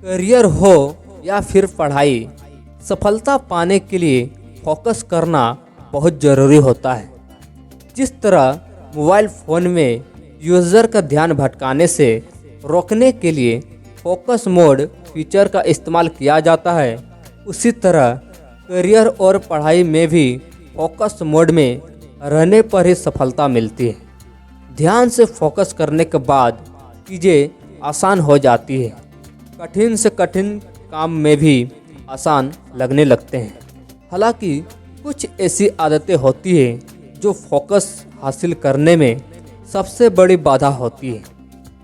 Career हो या फिर पढ़ाई, सफलता पाने के लिए फोकस करना बहुत ज़रूरी होता है। जिस तरह मोबाइल फ़ोन में यूज़र का ध्यान भटकाने से रोकने के लिए फोकस मोड फीचर का इस्तेमाल किया जाता है, उसी तरह करियर और पढ़ाई में भी फोकस मोड में रहने पर ही सफलता मिलती है। ध्यान से फोकस करने के बाद चीज़ें आसान हो जाती है। कठिन से कठिन काम में भी आसान लगने लगते हैं। हालांकि कुछ ऐसी आदतें होती हैं जो फोकस हासिल करने में सबसे बड़ी बाधा होती है।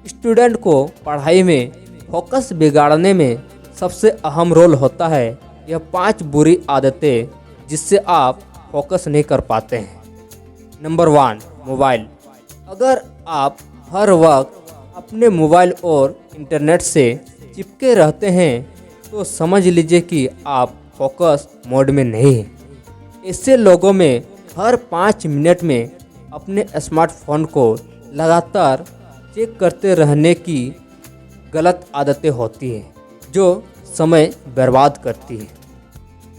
स्टूडेंट को पढ़ाई में फोकस बिगाड़ने में सबसे अहम रोल होता है यह 5 बुरी आदतें जिससे आप फोकस नहीं कर पाते हैं। Number 1, mobile. अगर आप हर वक्त अपने मोबाइल और इंटरनेट से चिपके रहते हैं तो समझ लीजिए कि आप फोकस मोड में नहीं हैं। ऐसे लोगों में हर 5 मिनट में अपने स्मार्टफोन को लगातार चेक करते रहने की गलत आदतें होती हैं जो समय बर्बाद करती हैं।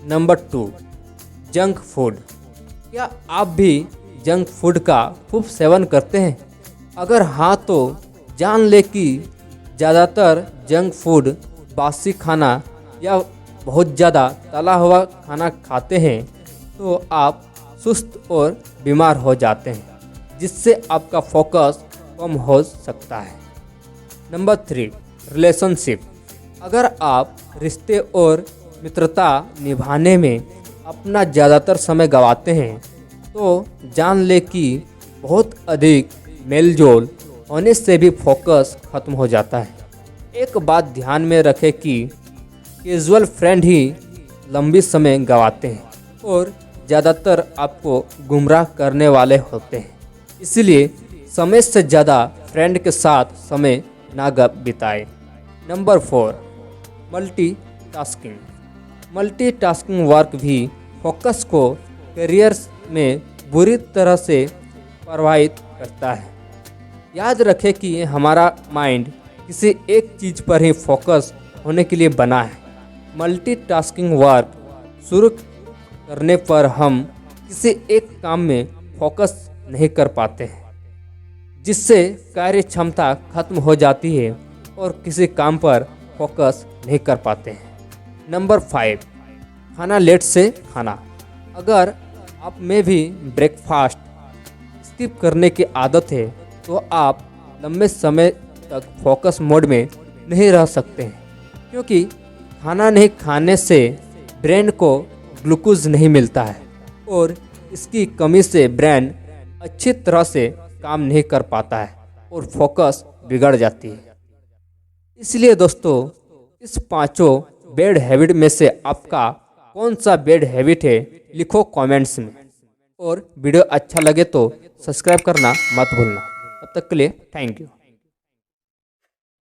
Number 2, junk food. क्या आप भी जंक फूड का खूब सेवन करते हैं? अगर हाँ तो जान ले कि ज़्यादातर जंक फूड बासी खाना या बहुत ज़्यादा तला हुआ खाना खाते हैं तो आप सुस्त और बीमार हो जाते हैं, जिससे आपका फोकस कम हो सकता है। Number 3, relationship. अगर आप रिश्ते और मित्रता निभाने में अपना ज़्यादातर समय गंवाते हैं तो जान ले कि बहुत अधिक मेलजोल होने से भी फोकस खत्म हो जाता है। एक बात ध्यान में रखें कि कैजुअल फ्रेंड ही लंबी समय गंवाते हैं और ज़्यादातर आपको गुमराह करने वाले होते हैं। इसलिए समय से ज़्यादा फ्रेंड के साथ समय ना बिताएं। Number 4, multitasking. मल्टीटास्किंग वर्क भी फोकस को करियर में बुरी तरह से प्रभावित करता है। याद रखें कि हमारा माइंड किसी एक चीज़ पर ही फोकस होने के लिए बना है। मल्टीटास्किंग वर्क शुरू करने पर हम किसी एक काम में फोकस नहीं कर पाते हैं, जिससे कार्य क्षमता खत्म हो जाती है और किसी काम पर फोकस नहीं कर पाते हैं। नंबर 5, खाना लेट से खाना। अगर आप में भी ब्रेकफास्ट स्किप करने की आदत है तो आप लंबे समय तक फोकस मोड में नहीं रह सकते हैं, क्योंकि खाना नहीं खाने से ब्रेन को ग्लूकोज नहीं मिलता है और इसकी कमी से ब्रेन अच्छी तरह से काम नहीं कर पाता है और फोकस बिगड़ जाती है। इसलिए दोस्तों, इस 5 बैड हैबिट में से आपका कौन सा बैड हैबिट है लिखो कमेंट्स में, और वीडियो अच्छा लगे तो सब्सक्राइब करना मत भूलना। तब तक के लिए थैंक यू।